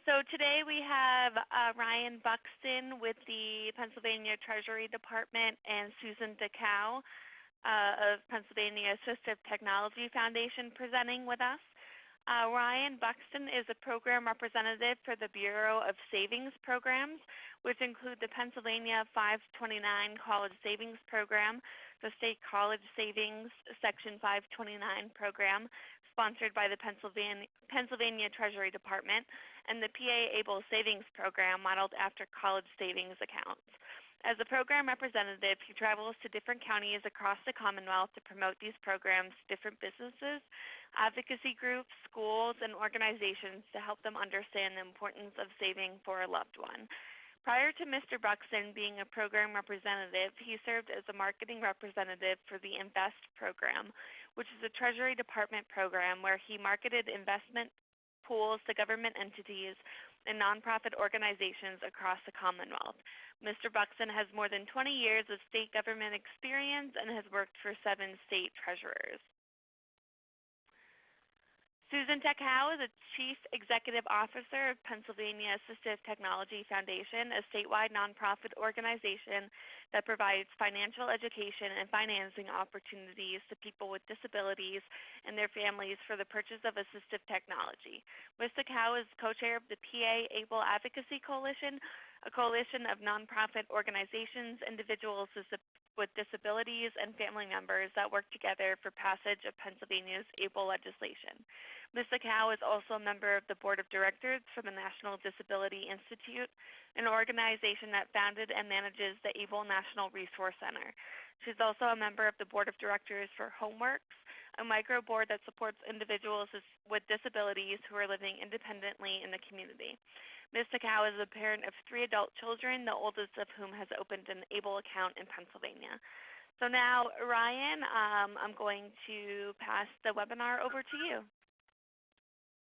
So today we have Ryan Buxton with the Pennsylvania Treasury Department and Susan DeCow of Pennsylvania Assistive Technology Foundation presenting with us. Ryan Buxton is a program representative for the Bureau of Savings Programs, which include the Pennsylvania 529 College Savings Program, the State College Savings Section 529 Program, sponsored by the Pennsylvania Treasury Department, and the PA Able Savings Program, modeled after college savings accounts. As a program representative, he travels to different counties across the Commonwealth to promote these programs to different businesses, advocacy groups, schools, and organizations to help them understand the importance of saving for a loved one. Prior to Mr. Buxton being a program representative, he served as a marketing representative for the INVEST program, which is a Treasury Department program where he marketed investment pools to government entities and nonprofit organizations across the Commonwealth. Mr. Buxton has more than 20 years of state government experience and has worked for 7 state treasurers. Susan DeCow is a Chief Executive Officer of Pennsylvania Assistive Technology Foundation, a statewide nonprofit organization that provides financial education and financing opportunities to people with disabilities and their families for the purchase of assistive technology. Ms. DeCow is co-chair of the PA Able Advocacy Coalition, a coalition of nonprofit organizations, individuals with disabilities, and family members that work together for passage of Pennsylvania's ABLE legislation. Ms. DeCow is also a member of the Board of Directors for the National Disability Institute, an organization that founded and manages the ABLE National Resource Center. She's also a member of the Board of Directors for HomeWorks, a micro board that supports individuals with disabilities who are living independently in the community. Ms. DeCow is a parent of 3 adult children, the oldest of whom has opened an ABLE account in Pennsylvania. So now, Ryan, I'm going to pass the webinar over to you.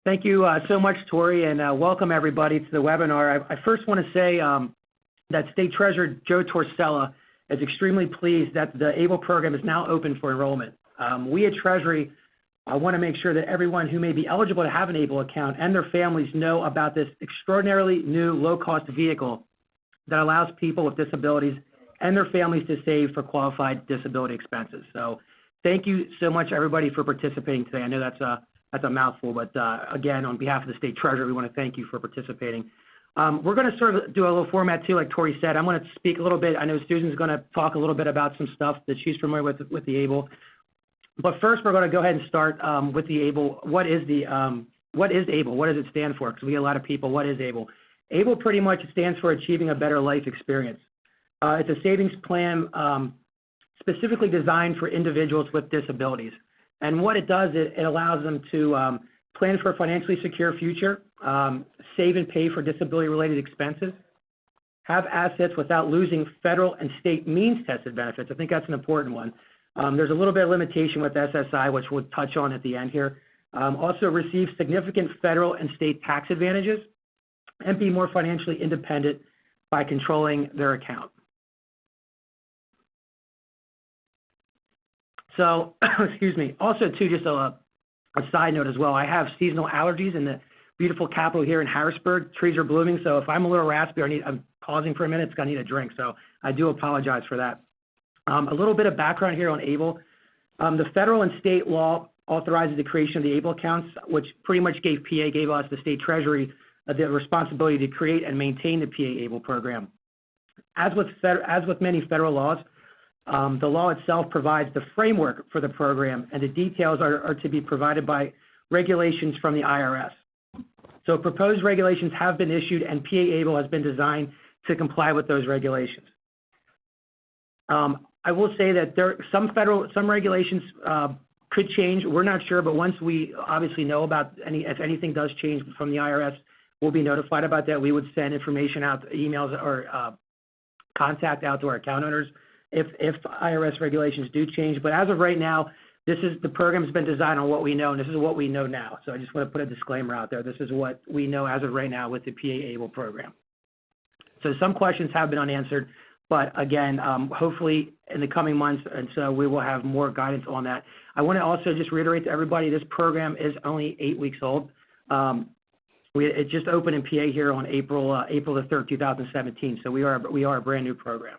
Thank you so much, Tori, and welcome everybody to the webinar. I first want to say that State Treasurer Joe Torsella is extremely pleased that the ABLE program is now open for enrollment. We at Treasury want to make sure that everyone who may be eligible to have an ABLE account and their families know about this extraordinarily new low-cost vehicle that allows people with disabilities and their families to save for qualified disability expenses. So thank you so much, everybody, for participating today. I know that's a mouthful, but again, on behalf of the State Treasurer, we want to thank you for participating. We're going to sort of do a little format too, like Tori said. I'm going to speak a little bit. I know Susan's going to talk a little bit about some stuff that she's familiar with the ABLE. But first, we're going to go ahead and start with the ABLE. What is ABLE? What does it stand for? Because we get a lot of people, what is ABLE? ABLE pretty much stands for Achieving a Better Life Experience. It's a savings plan specifically designed for individuals with disabilities. And what it does, it allows them to plan for a financially secure future, save and pay for disability-related expenses, have assets without losing federal and state means-tested benefits. I think that's an important one. There's a little bit of limitation with SSI, which we'll touch on at the end here. Also receive significant federal and state tax advantages and be more financially independent by controlling their account. So, excuse me, also too, just a side note as well, I have seasonal allergies in the beautiful capital here in Harrisburg. Trees are blooming, so if I'm a little raspy or I'm pausing for a minute, it's going to need a drink, so I do apologize for that. A little bit of background here on ABLE. The federal and state law authorizes the creation of the ABLE accounts, which pretty much gave us, the State Treasury, the responsibility to create and maintain the PA ABLE program. As with many federal laws, the law itself provides the framework for the program, and the details are to be provided by regulations from the IRS. So proposed regulations have been issued, and PA ABLE has been designed to comply with those regulations. I will say that some regulations could change. We're not sure, but once we obviously know about if anything does change from the IRS, we'll be notified about that. We would send information out, emails or contact out to our account owners if IRS regulations do change. But as of right now, the program's been designed on what we know, and this is what we know now. So I just want to put a disclaimer out there. This is what we know as of right now with the PA ABLE program. So some questions have been unanswered. But again, hopefully in the coming months, and so we will have more guidance on that. I want to also just reiterate to everybody, this program is only 8 weeks old. It just opened in PA here on April the 3rd, 2017. So we are a brand new program.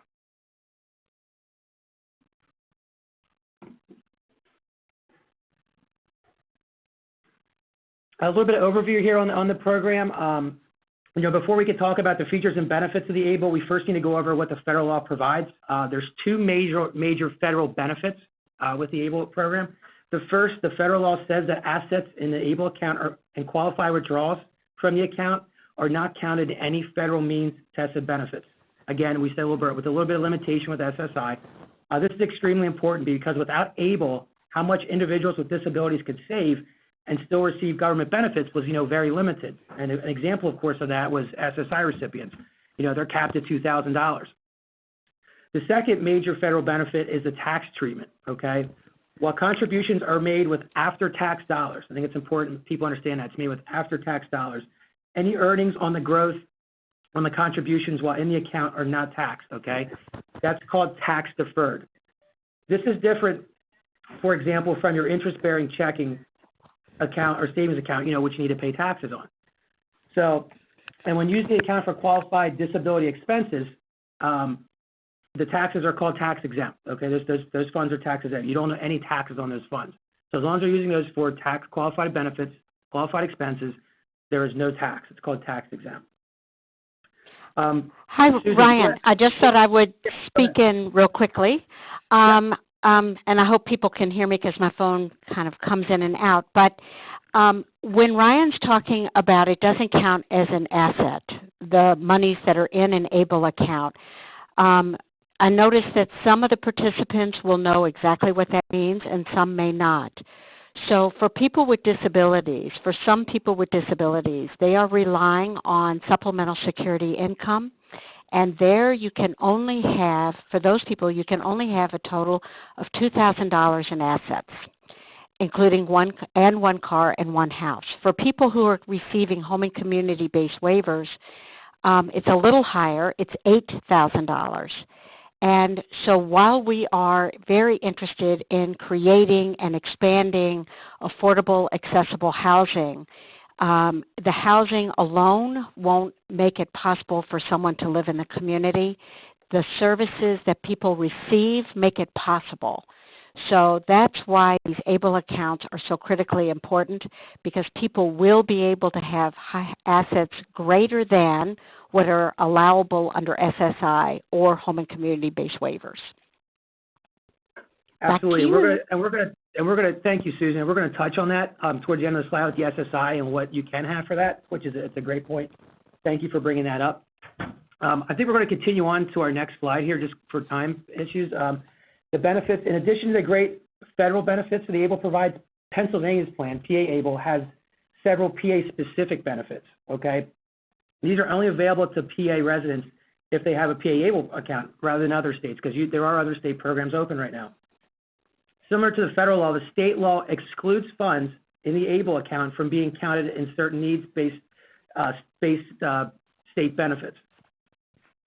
A little bit of overview here on the program. Before we can talk about the features and benefits of the ABLE, we first need to go over what the federal law provides. There's two major federal benefits with the ABLE program. The first, the federal law says that assets in the ABLE account and qualified withdrawals from the account are not counted in any federal means tested benefits. Again, we said a little bit with a little bit of limitation with SSI. This is extremely important because without ABLE, how much individuals with disabilities could save and still receive government benefits was, very limited. And an example, of course, of that was SSI recipients. They're capped at $2,000. The second major federal benefit is the tax treatment, okay? While contributions are made with after-tax dollars, I think it's important people understand that it's made with after-tax dollars, any earnings on the growth on the contributions while in the account are not taxed, okay? That's called tax deferred. This is different, for example, from your interest-bearing checking account or savings account, which you need to pay taxes on. So, and when using the account for qualified disability expenses, the taxes are called tax exempt. Okay, those funds are tax exempt. You don't owe any taxes on those funds. So as long as you're using those for tax qualified benefits, qualified expenses, there is no tax. It's called tax exempt. Hi, Susan, Ryan. I just thought I would speak in real quickly. And I hope people can hear me because my phone kind of comes in and out. But when Ryan's talking about it doesn't count as an asset, the monies that are in an ABLE account, I noticed that some of the participants will know exactly what that means and some may not. So for people with disabilities, for some people with disabilities, they are relying on supplemental security income. And there you can only have, for those people, you can only have a total of $2,000 in assets, including one car and one house. For people who are receiving home and community-based waivers, it's a little higher. It's $8,000. And so while we are very interested in creating and expanding affordable, accessible housing, the housing alone won't make it possible for someone to live in the community. The services that people receive make it possible. So that's why these ABLE accounts are so critically important, because people will be able to have assets greater than what are allowable under SSI or home and community-based waivers. Absolutely. We're going to thank you, Susan. We're going to touch on that towards the end of the slide with the SSI and what you can have for that, which is it's a great point. Thank you for bringing that up. I think we're going to continue on to our next slide here just for time issues. The benefits, in addition to the great federal benefits that the ABLE provides, Pennsylvania's plan, PA ABLE, has several PA-specific benefits, okay? These are only available to PA residents if they have a PA ABLE account rather than other states, because there are other state programs open right now. Similar to the federal law, the state law excludes funds in the ABLE account from being counted in certain needs-based state benefits.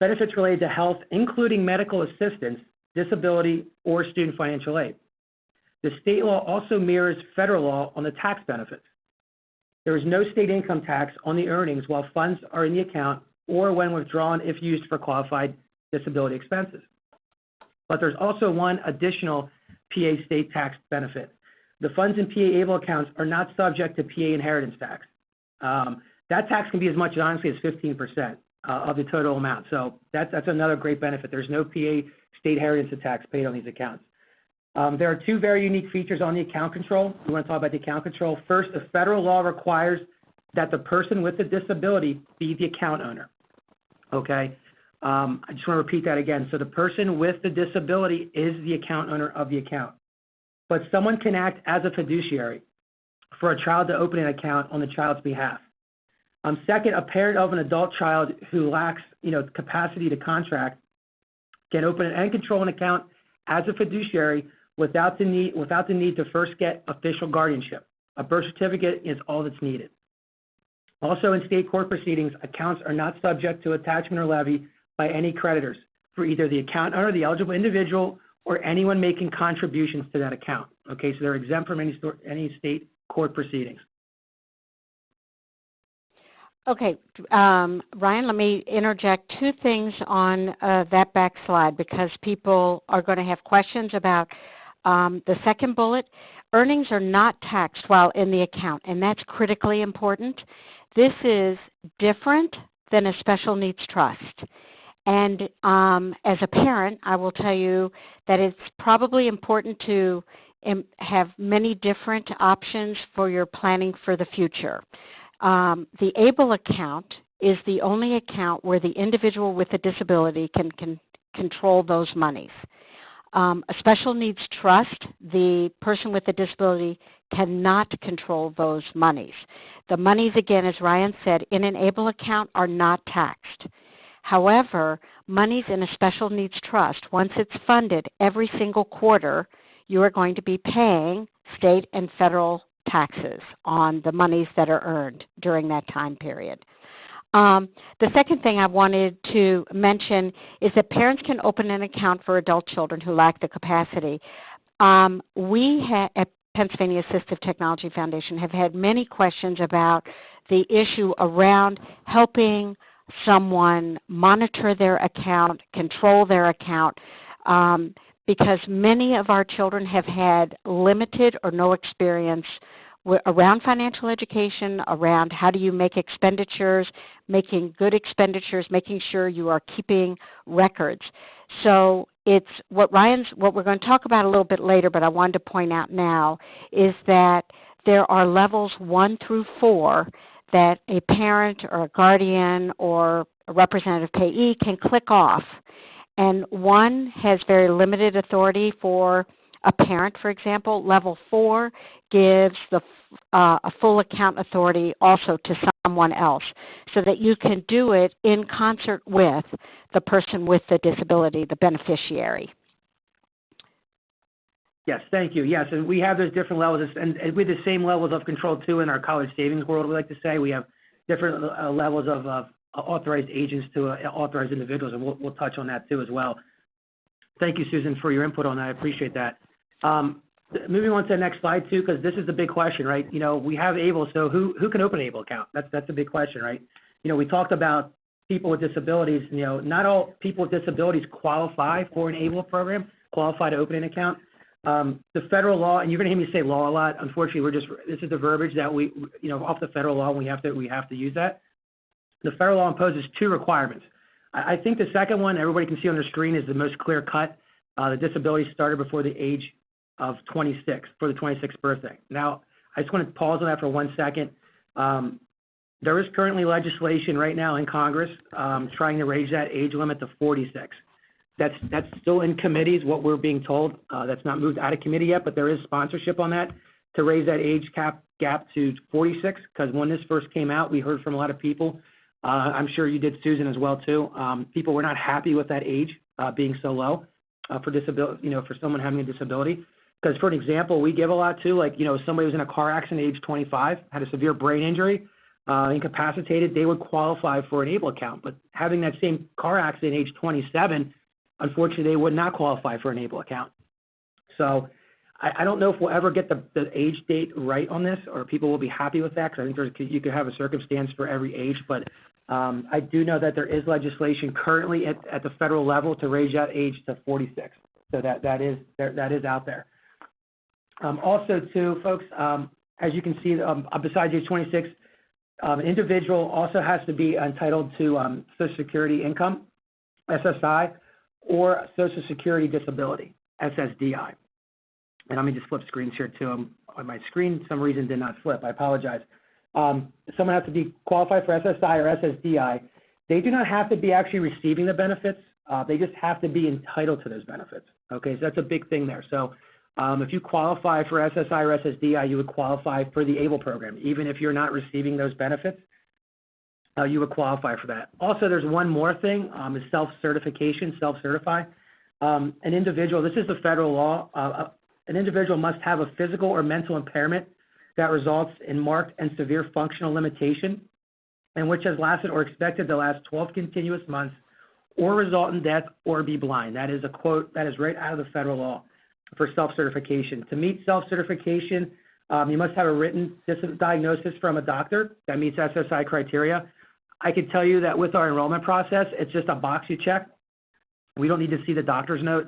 Benefits related to health, including medical assistance, disability, or student financial aid. The state law also mirrors federal law on the tax benefits. There is no state income tax on the earnings while funds are in the account or when withdrawn if used for qualified disability expenses. But there's also one additional PA state tax benefit. The funds in PA ABLE accounts are not subject to PA inheritance tax. That tax can be as much as honestly as 15% of the total amount. So that's another great benefit. There's no PA state inheritance tax paid on these accounts. There are two very unique features on the account control. We want to talk about the account control. First, the federal law requires that the person with the disability be the account owner. Okay? I just want to repeat that again. So the person with the disability is the account owner of the account. But someone can act as a fiduciary for a child to open an account on the child's behalf. Second, a parent of an adult child who lacks, capacity to contract can open and control an account as a fiduciary without the need to first get official guardianship. A birth certificate is all that's needed. Also, in state court proceedings, accounts are not subject to attachment or levy by any creditors for either the account owner, the eligible individual, or anyone making contributions to that account. Okay, so they're exempt from any state court proceedings. Okay, Ryan, let me interject two things on that back slide because people are going to have questions about the second bullet. Earnings are not taxed while in the account, and that's critically important. This is different than a special needs trust. And as a parent, I will tell you that it's probably important to have many different options for your planning for the future. The ABLE account is the only account where the individual with a disability can control those monies. A special needs trust, the person with a disability cannot control those monies. The monies, again, as Ryan said, in an ABLE account are not taxed. However, monies in a special needs trust, once it's funded every single quarter, you are going to be paying state and federal taxes on the monies that are earned during that time period. The second thing I wanted to mention is that parents can open an account for adult children who lack the capacity. We at Pennsylvania Assistive Technology Foundation have had many questions about the issue around helping someone monitor their account, control their account, because many of our children have had limited or no experience around financial education, around how do you make expenditures, making good expenditures, making sure you are keeping records. So it's what we're going to talk about a little bit later, but I wanted to point out now, is that there are levels 1 through 4 that a parent or a guardian or a representative payee can click off. And one has very limited authority for a parent, for example. Level 4 gives a full account authority also to someone else so that you can do it in concert with the person with the disability, the beneficiary. Yes, thank you. Yes, and we have those different levels, and with the same levels of control, too, in our college savings world, we like to say. We have different levels of authorized agents to authorized individuals, and we'll touch on that, too, as well. Thank you, Susan, for your input on that. I appreciate that. Moving on to the next slide, too, because this is the big question, right? You know, we have ABLE, so who can open an ABLE account? That's a big question, right? You know, we talked about people with disabilities. You know, not all people with disabilities qualify for an ABLE program, qualify to open an account. The federal law, and you're going to hear me say law a lot. Unfortunately, this is the verbiage that we, you know, off the federal law, and we have to use that. The federal law imposes 2 requirements. I think the second one, everybody can see on the screen, is the most clear cut. The disability started before the age of 26, for the 26th birthday. Now, I just want to pause on that for 1 second. There is currently legislation right now in Congress trying to raise that age limit to 46. That's still in committees, what we're being told. That's not moved out of committee yet, but there is sponsorship on that to raise that age gap to 46, because when this first came out, we heard from a lot of people. I'm sure you did, Susan, as well, too. People were not happy with that age being so low for disability, you know, for someone having a disability. Because, for an example, we give a lot, too. Like, you know, somebody was in a car accident at age 25, had a severe brain injury, incapacitated, they would qualify for an ABLE account. But having that same car accident at age 27, unfortunately, they would not qualify for an ABLE account. So I don't know if we'll ever get the age date right on this, or people will be happy with that, because I think you could have a circumstance for every age. But I do know that there is legislation currently at the federal level to raise that age to 46. So that is out there. Also, too, folks, as you can see, besides age 26, an individual also has to be entitled to Social Security income, SSI, or Social Security disability, SSDI. And let me just flip screens here, too. On my screen, for some reason, did not flip. I apologize. Someone has to be qualified for SSI or SSDI. They do not have to be actually receiving the benefits. They just have to be entitled to those benefits. Okay, so that's a big thing there. So if you qualify for SSI or SSDI, you would qualify for the ABLE program. Even if you're not receiving those benefits, you would qualify for that. Also, there's one more thing, is self-certification, self-certify. An individual, this is the federal law, an individual must have a physical or mental impairment that results in marked and severe functional limitation, and which has lasted or expected to last 12 continuous months, or result in death or be blind. That is a quote that is right out of the federal law for self-certification. To meet self-certification, you must have a written diagnosis from a doctor that meets SSI criteria, I could tell you that with our enrollment process, it's just a box you check. We don't need to see the doctor's note.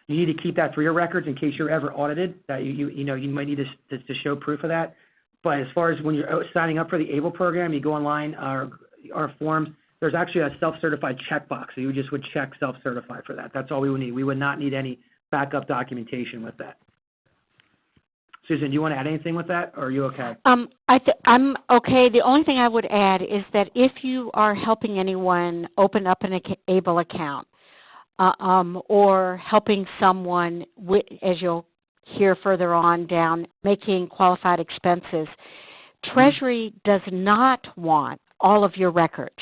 You need to keep that for your records in case you're ever audited. That you might need to show proof of that. But as far as when you're signing up for the ABLE program, you go online, our forms. There's actually a self-certified checkbox, so you just would check self-certify for that. That's all we would need. We would not need any backup documentation with that. Susan, do you want to add anything with that, or are you okay? I'm okay. The only thing I would add is that if you are helping anyone open up an ABLE account, or helping someone, as you'll hear further on down, making qualified expenses, Treasury does not want all of your records.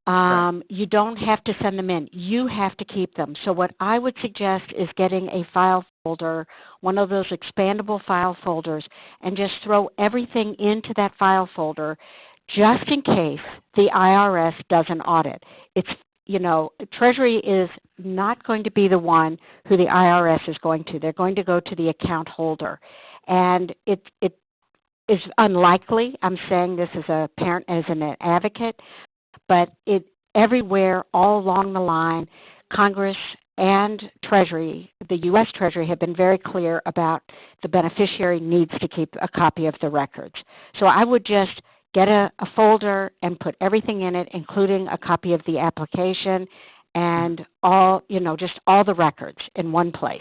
Right. You don't have to send them in. You have to keep them. So what I would suggest is getting a file folder, one of those expandable file folders, and just throw everything into that file folder just in case the IRS does an audit. It's, Treasury is not going to be the one who the IRS is going to. They're going to go to the account holder. And it is unlikely, I'm saying this as a parent, as an advocate, but everywhere all along the line, Congress and Treasury, the U.S. Treasury, have been very clear about the beneficiary needs to keep a copy of the records. So I would just get a folder and put everything in it, including a copy of the application and just all the records in one place.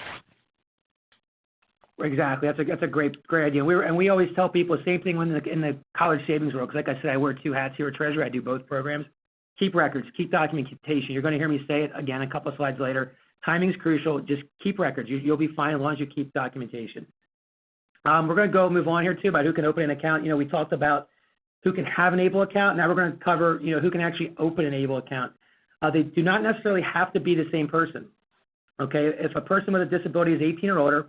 Exactly. That's a great idea. We always tell people the same thing in the college savings world. Because like I said, I wear two hats here at Treasury. I do both programs. Keep records. Keep documentation. You're going to hear me say it again a couple of slides later. Timing is crucial. Just keep records. You'll be fine as long as you keep documentation. We're going to move on here too about who can open an account. We talked about who can have an ABLE account. Now we're going to cover who can actually open an ABLE account. They do not necessarily have to be the same person. Okay, if a person with a disability is 18 or older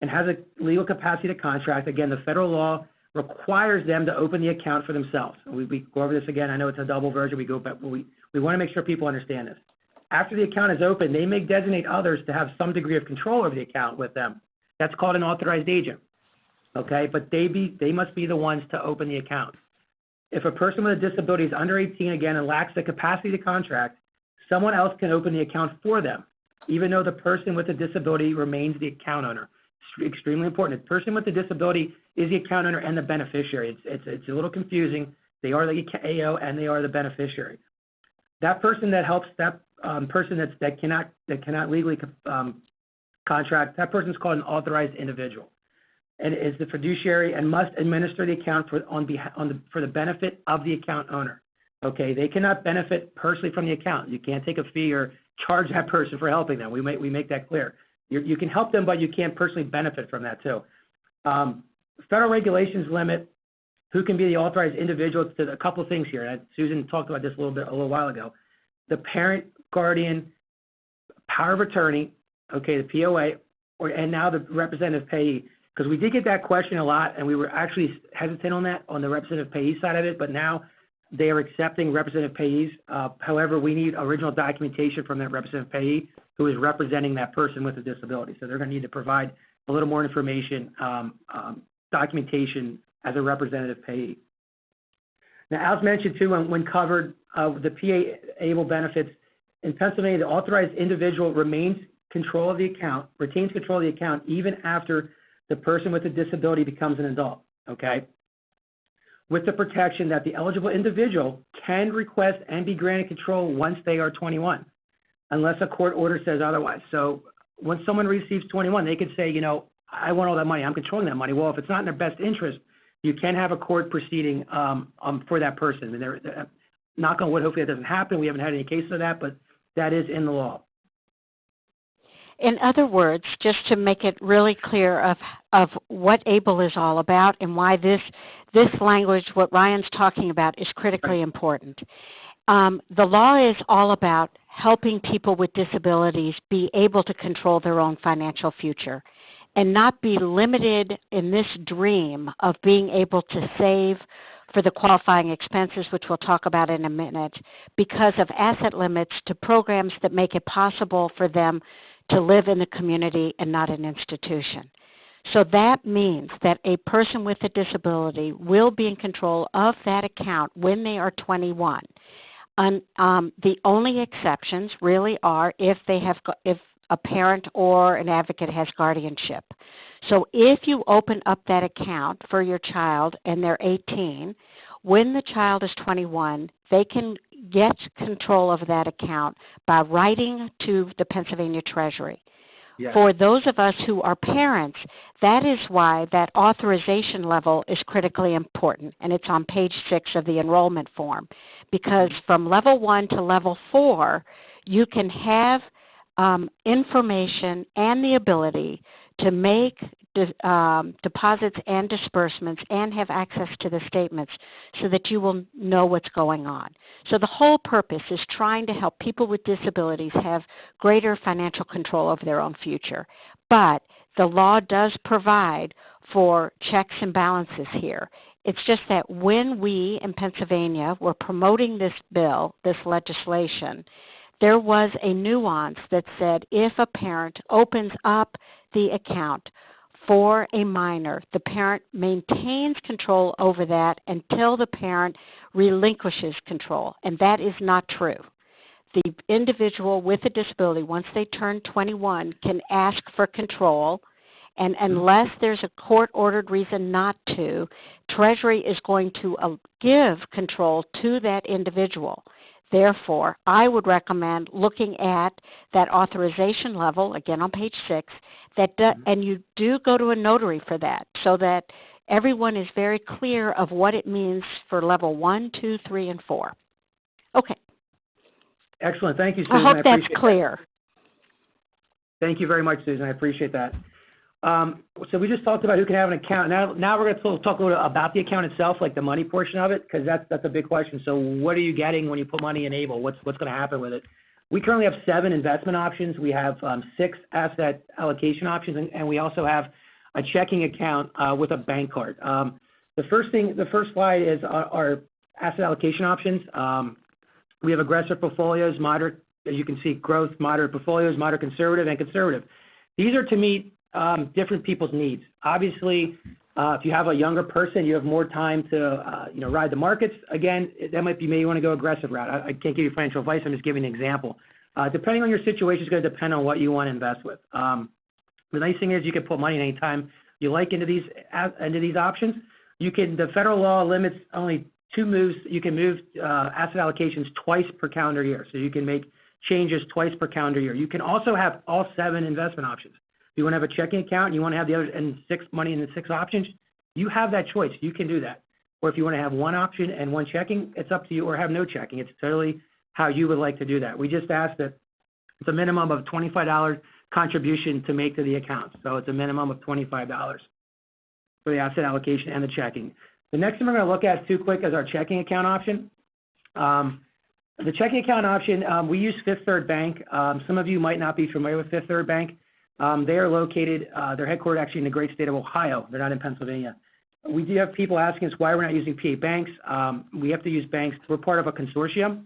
and has a legal capacity to contract, again, the federal law requires them to open the account for themselves. We go over this again. I know it's a double version. We want to make sure people understand this. After the account is open, they may designate others to have some degree of control over the account with them. That's called an authorized agent. Okay, but they must be the ones to open the account. If a person with a disability is under 18 again and lacks the capacity to contract, someone else can open the account for them, even though the person with the disability remains the account owner. It's extremely important. The person with the disability is the account owner and the beneficiary. It's a little confusing. They are the AO and they are the beneficiary. That person that helps that person that cannot legally contract, that person is called an authorized individual, and is the fiduciary and must administer the account for the benefit of the account owner. Okay, they cannot benefit personally from the account. You can't take a fee or charge that person for helping them. We make that clear. You can help them, but you can't personally benefit from that too. Federal regulations limit who can be the authorized individual to a couple of things here. And Susan talked about this a little while ago. The parent, guardian, power of attorney, okay, the POA, and now the representative payee. Because we did get that question a lot, and we were actually hesitant on that on the representative payee side of it, but now they are accepting representative payees. However, we need original documentation from that representative payee who is representing that person with a disability. So they're going to need to provide a little more information, documentation as a representative payee. Now, as mentioned too, when covered the PA ABLE benefits, in Pennsylvania, the authorized individual retains control of the account even after the person with a disability becomes an adult, okay? With the protection that the eligible individual can request and be granted control once they are 21, unless a court order says otherwise. So when someone receives 21, they could say, I want all that money. I'm controlling that money. Well, if it's not in their best interest, you can have a court proceeding for that person. And knock on wood, hopefully that doesn't happen. We haven't had any cases of that, but that is in the law. In other words, just to make it really clear of what ABLE is all about and why this language, what Ryan's talking about, is critically important. The law is all about helping people with disabilities be able to control their own financial future and not be limited in this dream of being able to save for the qualifying expenses, which we'll talk about in a minute, because of asset limits to programs that make it possible for them to live in the community and not an institution. So that means that a person with a disability will be in control of that account when they are 21. The only exceptions really are if a parent or an advocate has guardianship. So if you open up that account for your child and they're 18, when the child is 21, they can get control of that account by writing to the Pennsylvania Treasury. Yes. For those of us who are parents, that is why that authorization level is critically important, and it's on page 6 of the enrollment form, because from level 1 to level 4, you can have information and the ability to make deposits and disbursements and have access to the statements so that you will know what's going on. So the whole purpose is trying to help people with disabilities have greater financial control over their own future. But the law does provide for checks and balances here. It's just that when we in Pennsylvania were promoting this bill, this legislation, there was a nuance that said if a parent opens up the account for a minor, the parent maintains control over that until the parent relinquishes control, and that is not true. The individual with a disability, once they turn 21, can ask for control, and unless there's a court-ordered reason not to, Treasury is going to give control to that individual. Therefore, I would recommend looking at that authorization level, again on page 6, and you do go to a notary for that so that everyone is very clear of what it means for level 1, 2, 3, and 4. Okay. Excellent. Thank you, Susan. I hope that's clear. Thank you very much, Susan. I appreciate that. So we just talked about who can have an account. Now we're going to talk a little about the account itself, like the money portion of it, because that's a big question. So what are you getting when you put money in ABLE? What's going to happen with it? We currently have 7 investment options. We have 6 asset allocation options, and we also have a checking account with a bank card. The first slide is our asset allocation options. We have aggressive portfolios, moderate, as you can see, growth, moderate portfolios, moderate conservative, and conservative. These are to meet different people's needs. Obviously, if you have a younger person, you have more time to ride the markets. Again, that might be maybe you want to go aggressive route. I can't give you financial advice. I'm just giving an example. Depending on your situation, it's going to depend on what you want to invest with. The nice thing is you can put money anytime you like into these options. The federal law limits only 2 moves. You can move asset allocations twice per calendar year, so you can make changes twice per calendar year. You can also have all 7 investment options. If you want to have a checking account and you want to have the other and 6 money in the 6 options, you have that choice. You can do that. Or if you want to have 1 option and 1 checking, it's up to you, or have no checking. It's totally how you would like to do that. We just ask that it's a minimum of $25 contribution to make to the account. So it's a minimum of $25 for the asset allocation and the checking. The next thing we're going to look at too quick is our checking account option. The checking account option, we use Fifth Third Bank. Some of you might not be familiar with Fifth Third Bank. They are located, they're headquartered actually in the great state of Ohio. They're not in Pennsylvania. We do have people asking us why we're not using PA banks. We have to use banks. We're part of a consortium,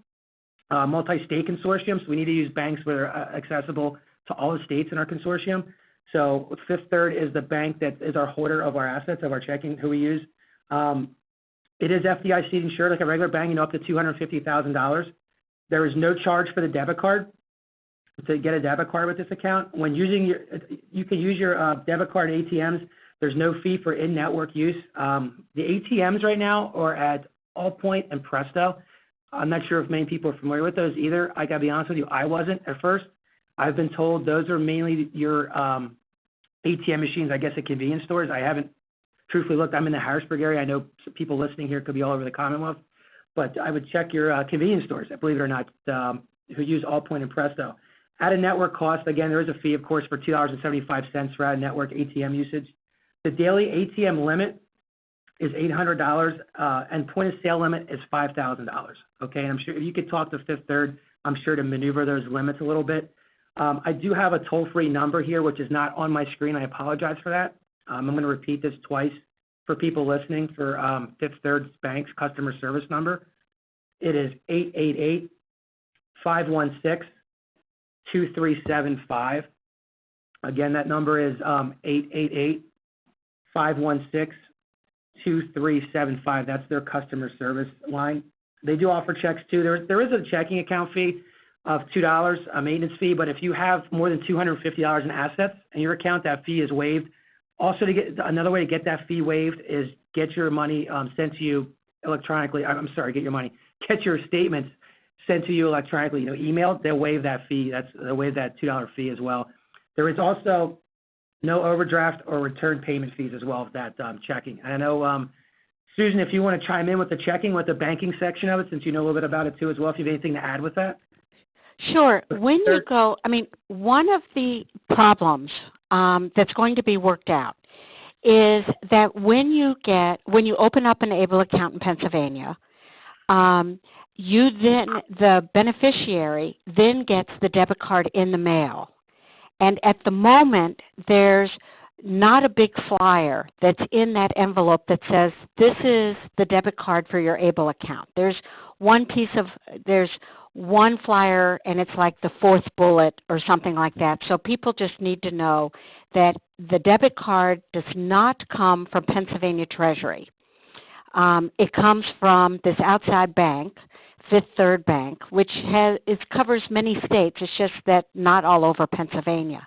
multi-state consortium, so we need to use banks that are accessible to all the states in our consortium. So Fifth Third is the bank that is our holder of our assets, of our checking, who we use. It is FDIC insured like a regular bank, up to $250,000. There is no charge for the debit card. To get a debit card with this account, when using you can use your debit card ATMs. There's no fee for in-network use. The ATMs right now are at Allpoint and Presto. I'm not sure if many people are familiar with those either. I gotta be honest with you, I wasn't at first. I've been told those are mainly your ATM machines, I guess, at convenience stores. I haven't truthfully looked. I'm in the Harrisburg area. I know people listening here could be all over the Commonwealth, but I would check your convenience stores, believe it or not, who use Allpoint and Presto. Out-of-network cost, again, there is a fee, of course, for $2.75 for out-of-network ATM usage. The daily ATM limit is $800, and point-of-sale limit is $5,000, okay? And I'm sure if you could talk to Fifth Third, I'm sure to maneuver those limits a little bit. I do have a toll-free number here, which is not on my screen. I apologize for that. I'm going to repeat this twice for people listening for Fifth Third Bank's customer service number. It is 888-516-2375. Again, that number is 516-2375. That's their customer service line. They do offer checks too. There is a checking account fee of $2, a maintenance fee, but if you have more than $250 in assets in your account, that fee is waived. Also, another way to get that fee waived is get your money sent to you electronically. Get your statements sent to you electronically, emailed. They'll waive that fee. They'll waive that $2 fee as well. There is also no overdraft or return payment fees as well with that checking. And I know, Susan, if you want to chime in with the checking, with the banking section of it, since you know a little bit about it too as well, if you have anything to add with that. Sure. When you go, one of the problems that's going to be worked out is that when you open up an ABLE account in Pennsylvania, the beneficiary then gets the debit card in the mail. And at the moment, there's not a big flyer that's in that envelope that says, this is the debit card for your ABLE account. There's one flyer, and it's like the fourth bullet or something like that. So people just need to know that the debit card does not come from Pennsylvania Treasury. It comes from this outside bank, Fifth Third Bank, which covers many states. It's just that not all over Pennsylvania.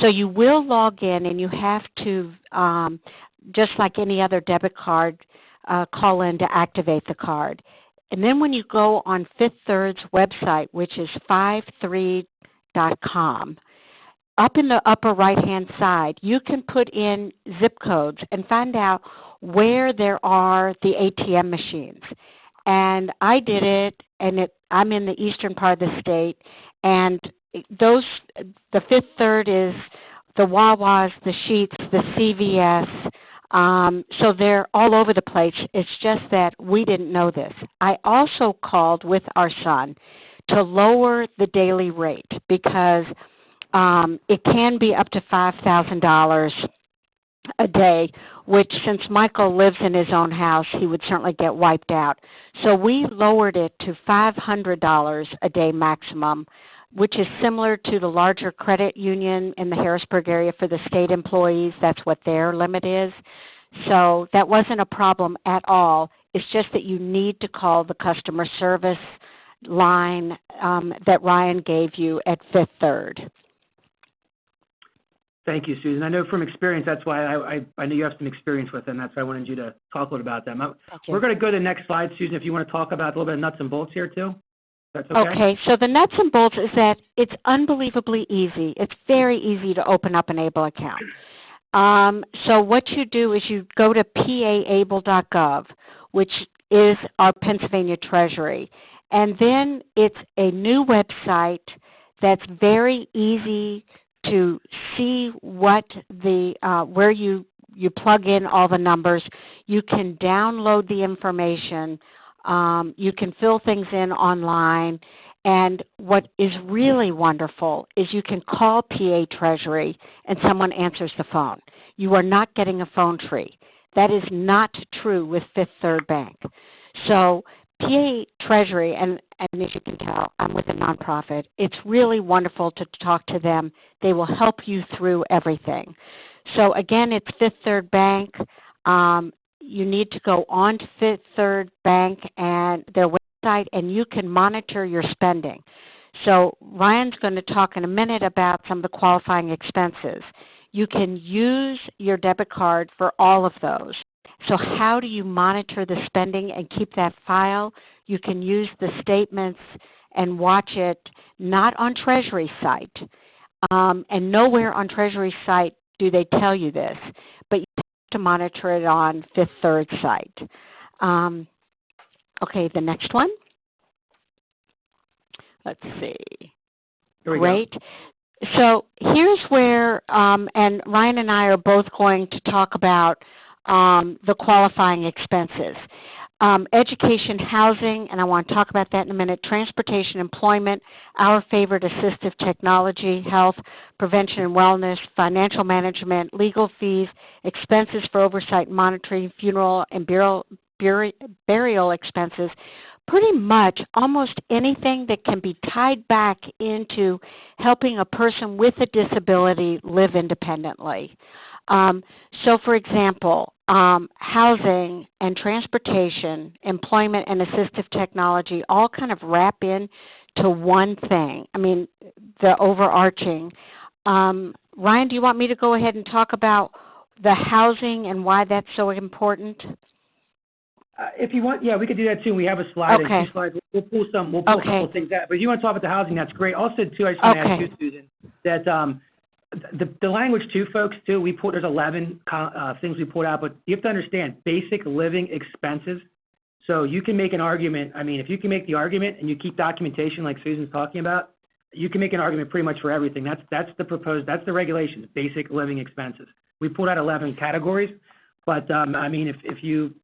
So you will log in, and you have to, just like any other debit card, call in to activate the card. And then when you go on Fifth Third's website, which is 53.com, up in the upper right-hand side, you can put in zip codes and find out where there are the ATM machines. And I did it, and I'm in the eastern part of the state, and the Fifth Third is the Wawas, the Sheetz, the CVS. So they're all over the place. It's just that we didn't know this. I also called with our son to lower the daily rate because it can be up to $5,000 a day, which since Michael lives in his own house, he would certainly get wiped out. So we lowered it to $500 a day maximum, which is similar to the larger credit union in the Harrisburg area for the state employees. That's what their limit is. So that wasn't a problem at all. It's just that you need to call the customer service line that Ryan gave you at Fifth Third. Thank you, Susan. I know from experience, that's why I know you have some experience with them. That's why I wanted you to talk a little about them. We're going to go to the next slide, Susan, if you want to talk about a little bit of nuts and bolts here too. That's okay? Okay, so the nuts and bolts is that it's unbelievably easy. It's very easy to open up an ABLE account. So what you do is you go to paable.gov, which is our Pennsylvania Treasury, and then it's a new website that's very easy to see what where you plug in all the numbers. You can download the information. You can fill things in online. And what is really wonderful is you can call PA Treasury and someone answers the phone. You are not getting a phone tree. That is not true with Fifth Third Bank. So PA Treasury, and as you can tell, I'm with a nonprofit. It's really wonderful to talk to them. They will help you through everything. So again, it's Fifth Third Bank. You need to go on to Fifth Third Bank and their website, and you can monitor your spending. So Ryan's going to talk in a minute about some of the qualifying expenses. You can use your debit card for all of those. So how do you monitor the spending and keep that file? You can use the statements and watch it not on Treasury site. And nowhere on Treasury site do they tell you this, but you have to monitor it on Fifth Third site. Okay, the next one. Let's see. Great. So here's where, and Ryan and I are both going to talk about the qualifying expenses. Education, housing, and I want to talk about that in a minute, transportation, employment, our favorite assistive technology, health, prevention and wellness, financial management, legal fees, expenses for oversight, monitoring, funeral and burial expenses, pretty much almost anything that can be tied back into helping a person with a disability live independently. So, for example, housing and transportation, employment and assistive technology all kind of wrap in to one thing. I mean, the overarching. Ryan, do you want me to go ahead and talk about the housing and why that's so important? If you want, yeah, we could do that too. We have a slide Okay. and 2 slides. We'll pull a couple of things out. But if you want to talk about the housing, that's great. Also, too, I just want to ask you, Susan, that the language too, folks, too, there's 11 things we pulled out, but you have to understand basic living expenses. So you can make an argument. I mean, if you can make the argument and you keep documentation like Susan's talking about, you can make an argument pretty much for everything. That's the regulations, basic living expenses. We pulled out 11 categories, but I mean, if you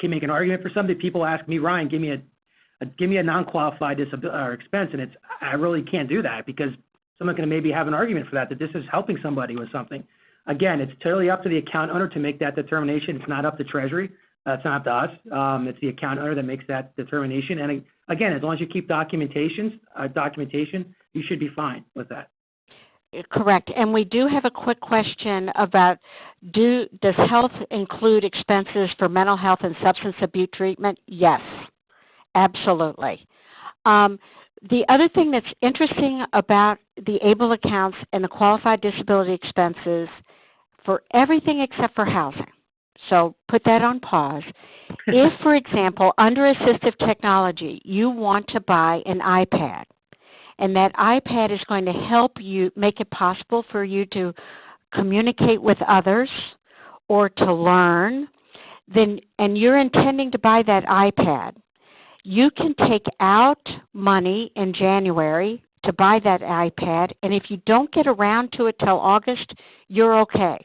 can make an argument for something, people ask me, Ryan, give me a non-qualified disability or expense, and I really can't do that because someone can maybe have an argument for that this is helping somebody with something. Again, it's totally up to the account owner to make that determination. It's not up to Treasury. It's not up to us. It's the account owner that makes that determination. And again, as long as you keep documentation, you should be fine with that. Correct. And we do have a quick question about does health include expenses for mental health and substance abuse treatment? Yes, absolutely. The other thing that's interesting about the ABLE accounts and the qualified disability expenses for everything except for housing. So put that on pause. If, for example, under assistive technology, you want to buy an iPad, and that iPad is going to help you make it possible for you to communicate with others or to learn, and you're intending to buy that iPad, you can take out money in January to buy that iPad, and if you don't get around to it till August, you're okay.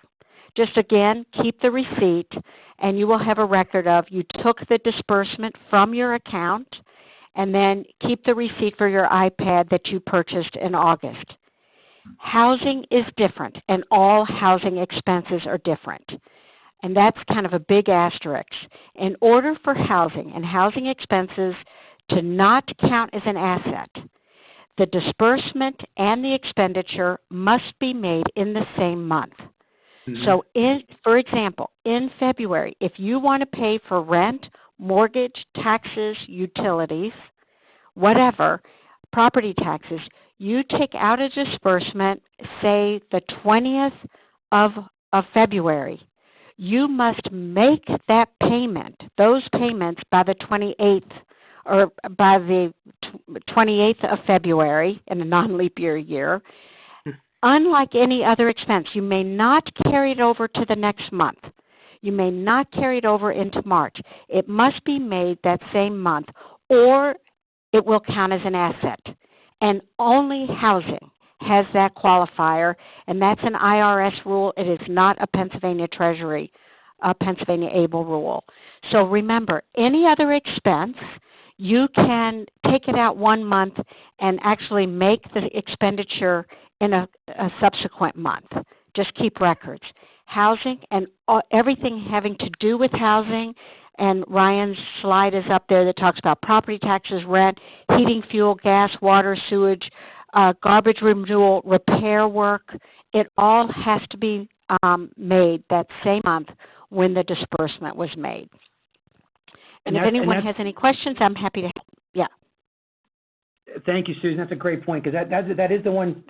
Just again, keep the receipt, and you will have a record of you took the disbursement from your account, and then keep the receipt for your iPad that you purchased in August. Housing is different, and all housing expenses are different. And that's kind of a big asterisk. In order for housing and housing expenses to not count as an asset, the disbursement and the expenditure must be made in the same month. Mm-hmm. So, for example, in February, if you want to pay for rent, mortgage, taxes, utilities, whatever, property taxes, you take out a disbursement, say the 20th of February. You must make that payment, those payments by the 28th or by the 28th of February in a non-leap year. Unlike any other expense, you may not carry it over to the next month. You may not carry it over into March. It must be made that same month, or it will count as an asset. And only housing has that qualifier, and that's an IRS rule. It is not a Pennsylvania Treasury, Pennsylvania ABLE rule. So remember, any other expense, you can take it out 1 month and actually make the expenditure in a subsequent month. Just keep records. Housing and everything having to do with housing, and Ryan's slide is up there that talks about property taxes, rent, heating, fuel, gas, water, sewage, garbage removal, repair work. It all has to be made that same month when the disbursement was made. And if anyone has any questions, I'm happy to help. Yeah. Thank you, Susan. That's a great point because that is the one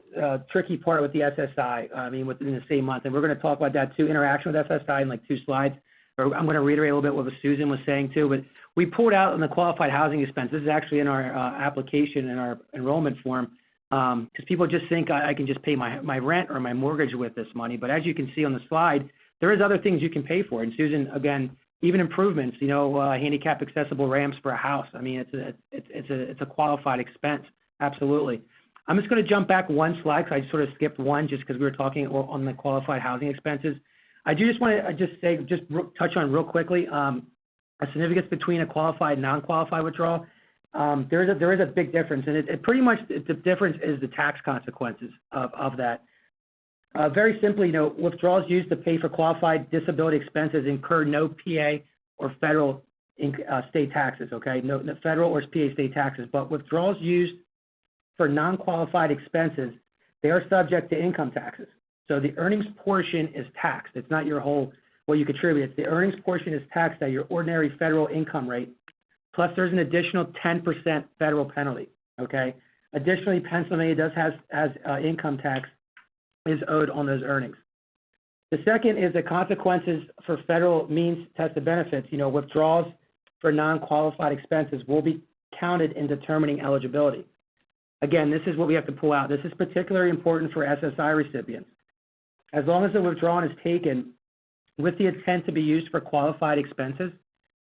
tricky part with the SSI. I mean, within the same month, and we're going to talk about that too. Interaction with SSI in like 2 slides. Or I'm going to reiterate a little bit what Susan was saying too. But we pulled out in the qualified housing expense. This is actually in our application in our enrollment form because people just think I can just pay my rent or my mortgage with this money. But as you can see on the slide, there is other things you can pay for. And Susan, again, even improvements, handicap accessible ramps for a house. I mean, it's a qualified expense. Absolutely. I'm just going to jump back 1 slide because I sort of skipped one just because we were talking on the qualified housing expenses. I do just want to touch on real quickly a significance between a qualified and non-qualified withdrawal. There is a big difference, and it pretty much the difference is the tax consequences of that. Very simply, withdrawals used to pay for qualified disability expenses incur no PA or federal state taxes, okay? No federal or PA state taxes, but withdrawals used for non-qualified expenses, they are subject to income taxes. So the earnings portion is taxed. It's not your whole, what you contribute. It's the earnings portion is taxed at your ordinary federal income rate, plus there's an additional 10% federal penalty, okay? Additionally, Pennsylvania has income tax is owed on those earnings. The second is the consequences for federal means tested benefits. Withdrawals for non-qualified expenses will be counted in determining eligibility. Again, this is what we have to pull out. This is particularly important for SSI recipients. As long as the withdrawal is taken with the intent to be used for qualified expenses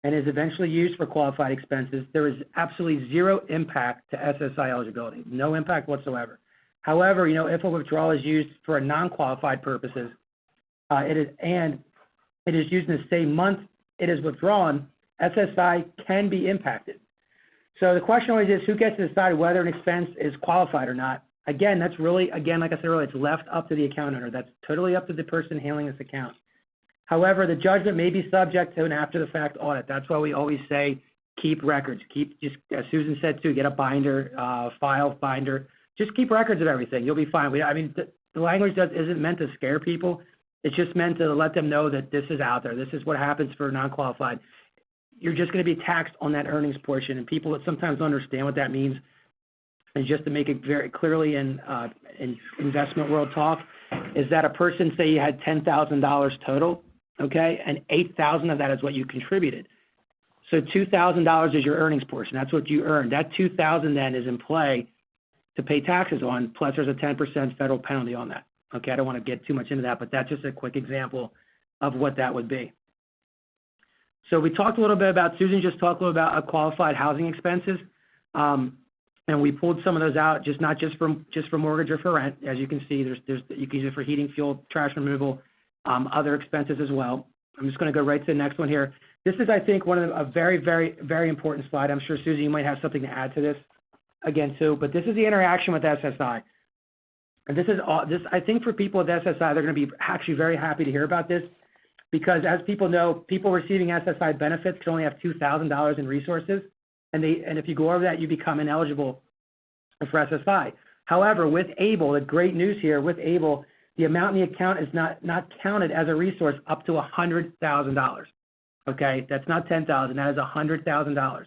and is eventually used for qualified expenses, there is absolutely zero impact to SSI eligibility, no impact whatsoever. However, if a withdrawal is used for non-qualified purposes, it is used in the same month it is withdrawn, SSI can be impacted. So the question always is, who gets to decide whether an expense is qualified or not? Again, that's really, like I said earlier, it's left up to the account owner. That's totally up to the person handling this account. However, the judgment may be subject to an after-the-fact audit. That's why we always say keep records. Just as Susan said too, get a binder, file binder. Just keep records of everything. You'll be fine. The language isn't meant to scare people. It's just meant to let them know that this is out there. This is what happens for non-qualified. You're just going to be taxed on that earnings portion, and people that sometimes don't understand what that means. And just to make it very clearly in investment world talk, is that a person, say you had $10,000 total, okay, and $8,000 of that is what you contributed. So $2,000 is your earnings portion. That's what you earned. That $2,000 then is in play to pay taxes on, plus there's a 10% federal penalty on that. Okay, I don't want to get too much into that, but that's just a quick example of what that would be. So we talked a little bit about, Susan just talked a little about qualified housing expenses, and we pulled some of those out, not just for mortgage or for rent. As you can see, you can use it for heating, fuel, trash removal, other expenses as well. I'm just going to go right to the next one here. This is, I think, one of a very, very, very important slide. I'm sure, Susan, you might have something to add to this again too, but this is the interaction with SSI. And I think for people with SSI, they're going to be actually very happy to hear about this, because as people know, people receiving SSI benefits can only have $2,000 in resources, and if you go over that, you become ineligible for SSI. However, with ABLE, the great news here, with ABLE, the amount in the account is not counted as a resource up to $100,000. Okay, that's not $10,000. That is $100,000.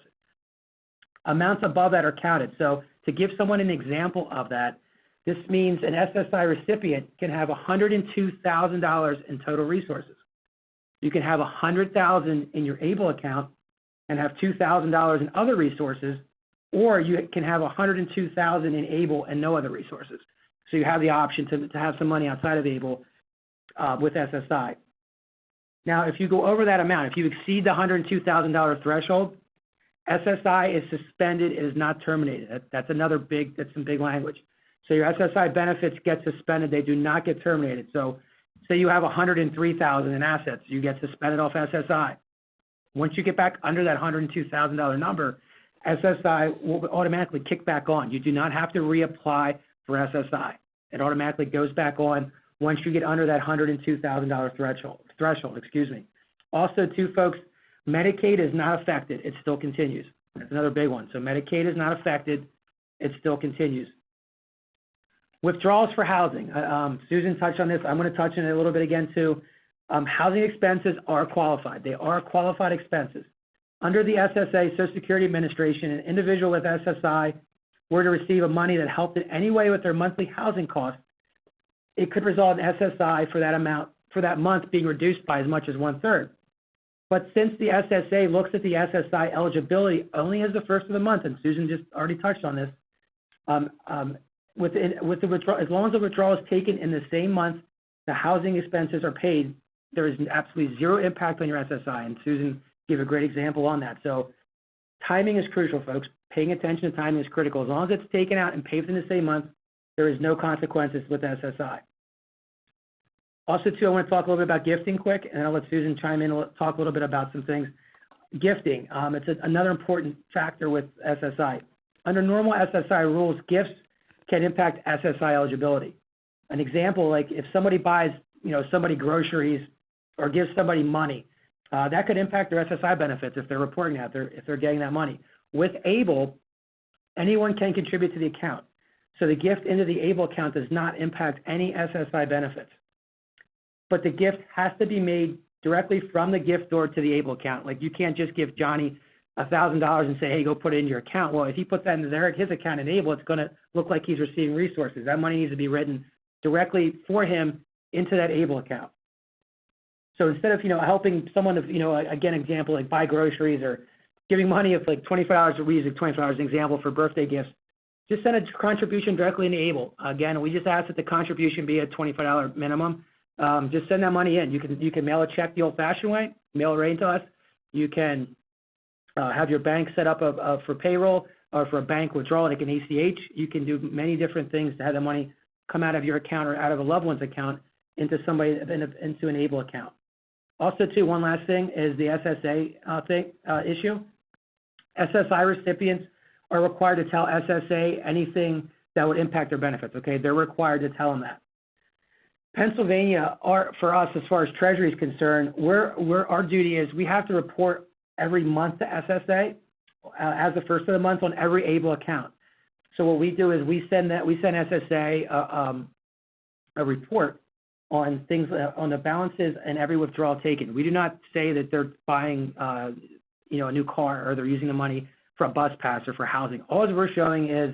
Amounts above that are counted. So to give someone an example of that, this means an SSI recipient can have $102,000 in total resources. You can have $100,000 in your ABLE account and have $2,000 in other resources, or you can have $102,000 in ABLE and no other resources. So you have the option to have some money outside of ABLE with SSI. Now, if you go over that amount, if you exceed the $102,000 threshold, SSI is suspended. It is not terminated. That's some big language. So your SSI benefits get suspended. They do not get terminated. So say you have $103,000 in assets, you get suspended off SSI. Once you get back under that $102,000 number, SSI will automatically kick back on. You do not have to reapply for SSI. It automatically goes back on once you get under that $102,000 threshold. Also, too, folks, Medicaid is not affected. It still continues. That's another big one. So Medicaid is not affected. It still continues. Withdrawals for housing. Susan touched on this. I'm going to touch on it a little bit again, too. Housing expenses are qualified. They are qualified expenses. Under the SSA, Social Security Administration, an individual with SSI were to receive a money that helped in any way with their monthly housing costs, it could result in SSI for that amount, for that month, being reduced by as much as 1/3. But since the SSA looks at the SSI eligibility only as the first of the month, and Susan just already touched on this, with the withdrawal, as long as the withdrawal is taken in the same month the housing expenses are paid, there is absolutely zero impact on your SSI, and Susan gave a great example on that. So timing is crucial, folks. Paying attention to timing is critical. As long as it's taken out and paid in the same month, there is no consequences with SSI. Also, too, I want to talk a little bit about gifting quick, and I'll let Susan chime in and talk a little bit about some things. Gifting, it's another important factor with SSI. Under normal SSI rules, gifts can impact SSI eligibility. An example, like if somebody buys, somebody groceries or gives somebody money, that could impact their SSI benefits if they're reporting that, if they're getting that money. With ABLE, anyone can contribute to the account. So the gift into the ABLE account does not impact any SSI benefits. But the gift has to be made directly from the giftor to the ABLE account. Like you can't just give Johnny $1,000 and say, hey, go put it in your account. Well, if he puts that into his account in ABLE, it's going to look like he's receiving resources. That money needs to be written directly for him into that ABLE account. So instead of, helping someone, again, example, like buy groceries or giving money of like $25, we use $25 as an example for birthday gifts, just send a contribution directly into ABLE. Again, we just ask that the contribution be a $25 minimum. Just send that money in. You can mail a check the old-fashioned way, mail it right into us. You can have your bank set up for payroll or for a bank withdrawal like an ACH. You can do many different things to have the money come out of your account or out of a loved one's account into an ABLE account. Also, too, one last thing is the SSA issue. SSI recipients are required to tell SSA anything that would impact their benefits. Okay, they're required to tell them that. Pennsylvania, for us, as far as Treasury is concerned, our duty is we have to report every month to SSA as the first of the month on every ABLE account. So what we do is we send SSA a report on things on the balances and every withdrawal taken. We do not say that they're buying a new car or they're using the money for a bus pass or for housing. All we're showing is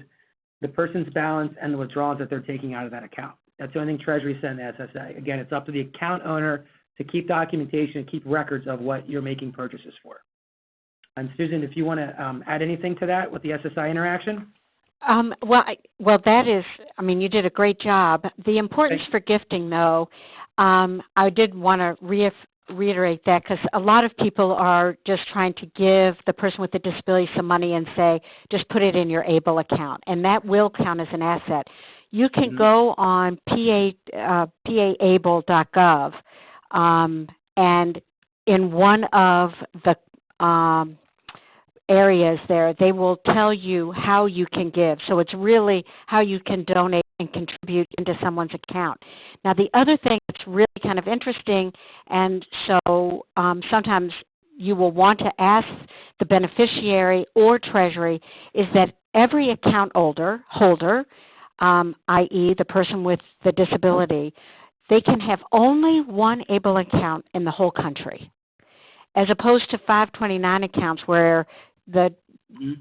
the person's balance and the withdrawals that they're taking out of that account. That's the only thing Treasury sends to SSA. Again, it's up to the account owner to keep documentation and keep records of what you're making purchases for. And Susan, if you want to add anything to that with the SSI interaction? Well, that is, you did a great job. The importance for gifting, though, I did want to reiterate that because a lot of people are just trying to give the person with the disability some money and say, just put it in your ABLE account, and that will count as an asset. You can go on paable.gov, and in one of the areas there, they will tell you how you can give. So it's really how you can donate and contribute into someone's account. Now, the other thing that's really kind of interesting, and so sometimes you will want to ask the beneficiary or Treasury, is that every account holder, i.e. the person with the disability, they can have only one ABLE account in the whole country, as opposed to 529 accounts where the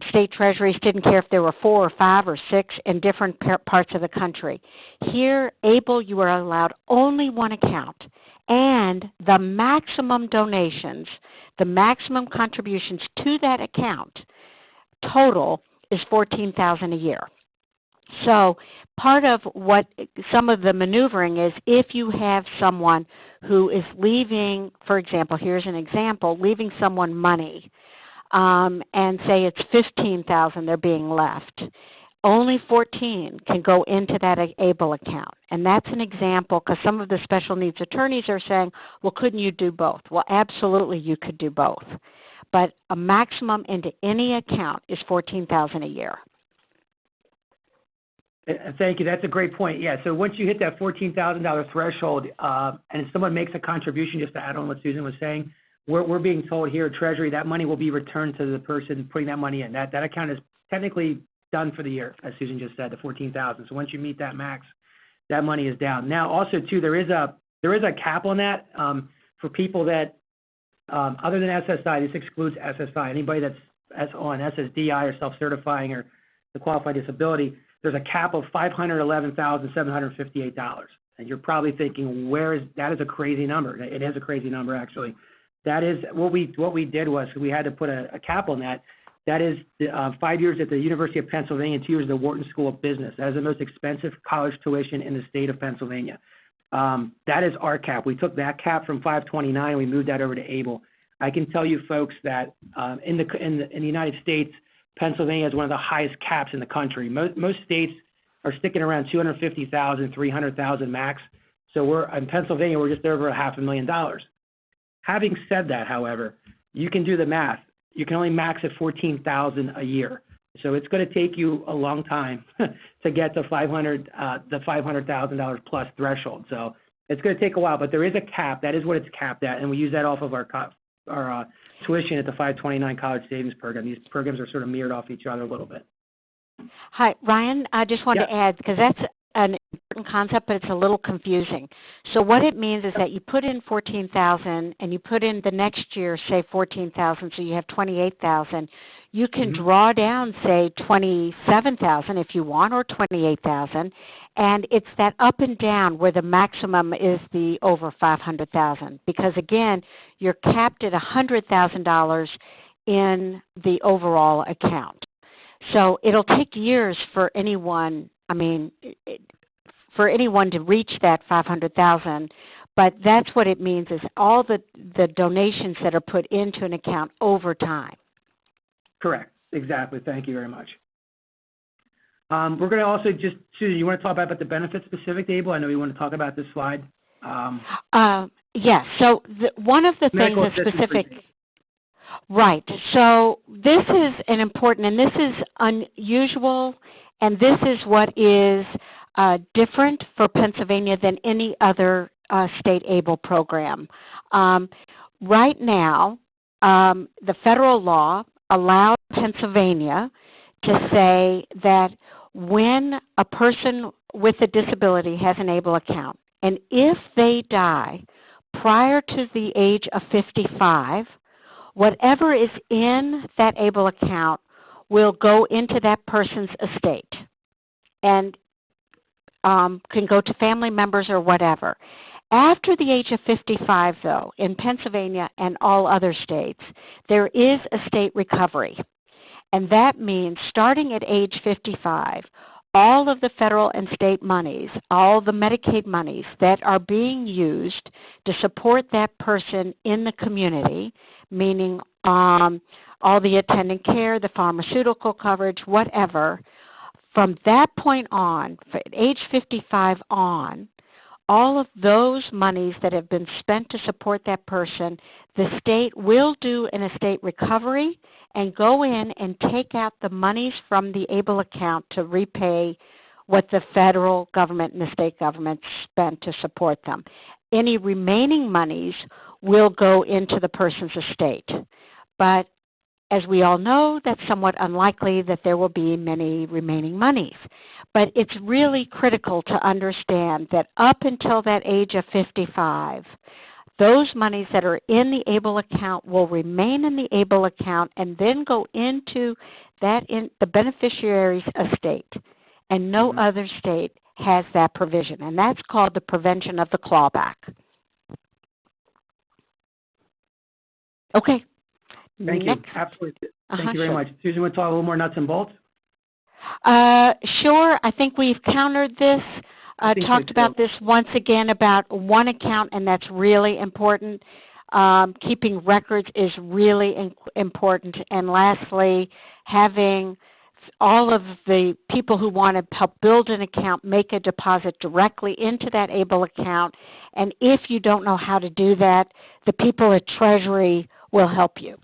state treasuries didn't care if there were 4 or 5 or 6 in different parts of the country. Here, ABLE, you are allowed only one account, and the maximum donations, the maximum contributions to that account total is $14,000 a year. So part of what some of the maneuvering is, if you have someone who is leaving, for example, here's an example, leaving someone money, and say it's $15,000 they're being left, only $14,000 can go into that ABLE account. And that's an example because some of the special needs attorneys are saying, well, couldn't you do both? Well, absolutely you could do both. But a maximum into any account is $14,000 a year. Thank you. That's a great point. Yeah, so once you hit that $14,000 threshold and if someone makes a contribution, just to add on what Susan was saying, we're being told here at Treasury that money will be returned to the person putting that money in. That account is technically done for the year, as Susan just said, the $14,000. So once you meet that max, that money is down. Now, also, too, there is a cap on that for people that, other than SSI, this excludes SSI. Anybody that's on SSDI or self-certifying or the qualified disability, there's a cap of $511,758. And you're probably thinking, that is a crazy number. It is a crazy number, actually. That is what we did was we had to put a cap on that. That is 5 years at the University of Pennsylvania and 2 years at the Wharton School of Business. That is the most expensive college tuition in the state of Pennsylvania. That is our cap. We took that cap from 529 and we moved that over to ABLE. I can tell you folks that in the United States, Pennsylvania is one of the highest caps in the country. Most states are sticking around 250,000, 300,000 max. So in Pennsylvania, we're just over $500,000. Having said that, however, you can do the math. You can only max at $14,000 a year. So it's going to take you a long time to get to the $500,000 plus threshold. So it's going to take a while, but there is a cap. That is what it's capped at, and we use that off of our tuition at the 529 College Savings Program. These programs are sort of mirrored off each other a little bit. Hi, Ryan. I just wanted Yeah. to add, because that's an important concept, but it's a little confusing. So what it means is that you put in 14,000, and you put in the next year, say 14,000, so you have 28,000. You can draw down, say 27,000 if you want, or 28,000, and it's that up and down where the maximum is the over 500,000. Because again, you're capped at $100,000 in the overall account. So it'll take years for anyone, for anyone to reach that 500,000, but that's what it means is all the donations that are put into an account over time. Correct. Exactly. Thank you very much. We're going to also just, Susan, you want to talk about the benefits specific to ABLE? I know you want to talk about this slide. Yes. So one of the things that's specific. Right. So this is an important, and this is unusual, and this is what is different for Pennsylvania than any other state ABLE program. Right now, the federal law allows Pennsylvania to say that when a person with a disability has an ABLE account, and if they die prior to the age of 55, whatever is in that ABLE account will go into that person's estate and can go to family members or whatever. After the age of 55, though, in Pennsylvania and all other states, there is estate recovery. And that means starting at age 55, all of the federal and state monies, all the Medicaid monies that are being used to support that person in the community, meaning all the attendant care, the pharmaceutical coverage, whatever, from that point on, at age 55 on, all of those monies that have been spent to support that person, the state will do an estate recovery and go in and take out the monies from the ABLE account to repay what the federal government and the state government spent to support them. Any remaining monies will go into the person's estate. But as we all know, that's somewhat unlikely that there will be many remaining monies. But it's really critical to understand that up until that age of 55, those monies that are in the ABLE account will remain in the ABLE account and then go into the beneficiary's estate. And no other state has that provision, and that's called the prevention of the clawback. Okay. Thank you. Absolutely. Thank you very much. Susan, want to talk a little more nuts and bolts? Sure. I think we've countered this, talked about this once again about one account, and that's really important. Keeping records is really important. And lastly, having all of the people who want to help build an account make a deposit directly into that ABLE account. And if you don't know how to do that, the people at Treasury will help you.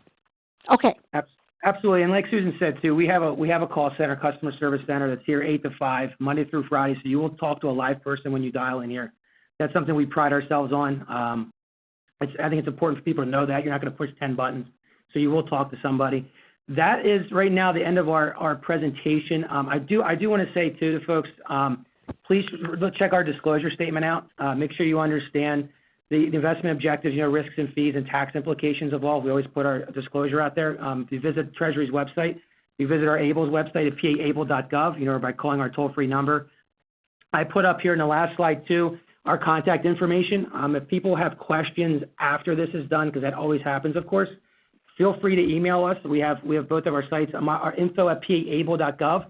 Okay. Absolutely, and like Susan said too, we have a call center, customer service center that's here 8 to 5, Monday through Friday. So you will talk to a live person when you dial in here. That's something we pride ourselves on. I think it's important for people to know that you're not going to push 10 buttons, so you will talk to somebody. That is right now the end of our presentation. I do want to say too to folks, please check our disclosure statement out. Make sure you understand the investment objectives, risks and fees and tax implications of all. We always put our disclosure out there. If you visit Treasury's website, you visit our ABLE's website at paable.gov, or by calling our toll-free number. I put up here in the last slide too our contact information. If people have questions after this is done, because that always happens, of course, feel free to email us. We have both of our sites. Our info at paable.gov.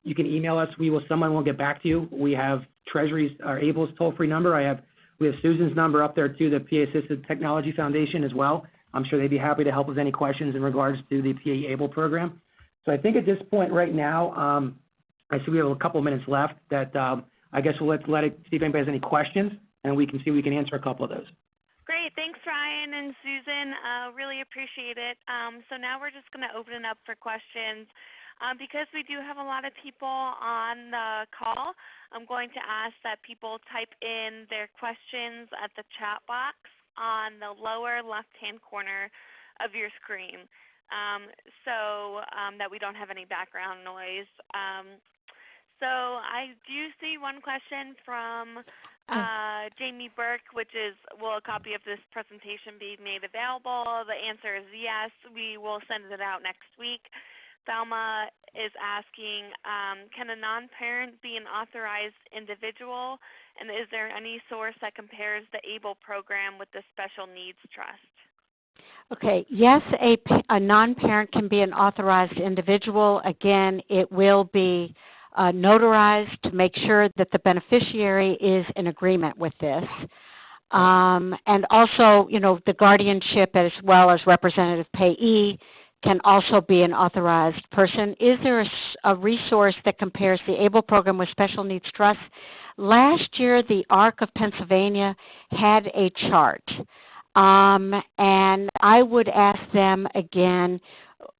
You can email us. Someone will get back to you. We have Treasury's, our ABLE's toll-free number. We have Susan's number up there too, the PA Assisted Technology Foundation as well. I'm sure they'd be happy to help with any questions in regards to the PA ABLE program. So I think at this point right now, I see we have a couple of minutes left that I guess we'll let it see if anybody has any questions, and we can see if we can answer a couple of those. Great. Thanks, Ryan and Susan. Really appreciate it. So now we're just going to open it up for questions. Because we do have a lot of people on the call, I'm going to ask that people type in their questions at the chat box on the lower left-hand corner of your screen. so that we don't have any background noise. So I do see one question from Jamie Burke, which is, will a copy of this presentation be made available? The answer is yes. We will send it out next week. Thelma is asking, can a non-parent be an authorized individual? And is there any source that compares the ABLE program with the Special Needs Trust? Okay, yes, a non-parent can be an authorized individual. Again, it will be notarized to make sure that the beneficiary is in agreement with this. And also, you know, the guardianship as well as representative payee can also be an authorized person. Is there a resource that compares the ABLE program with Special Needs Trust? Last year, the ARC of Pennsylvania had a chart. And I would ask them again,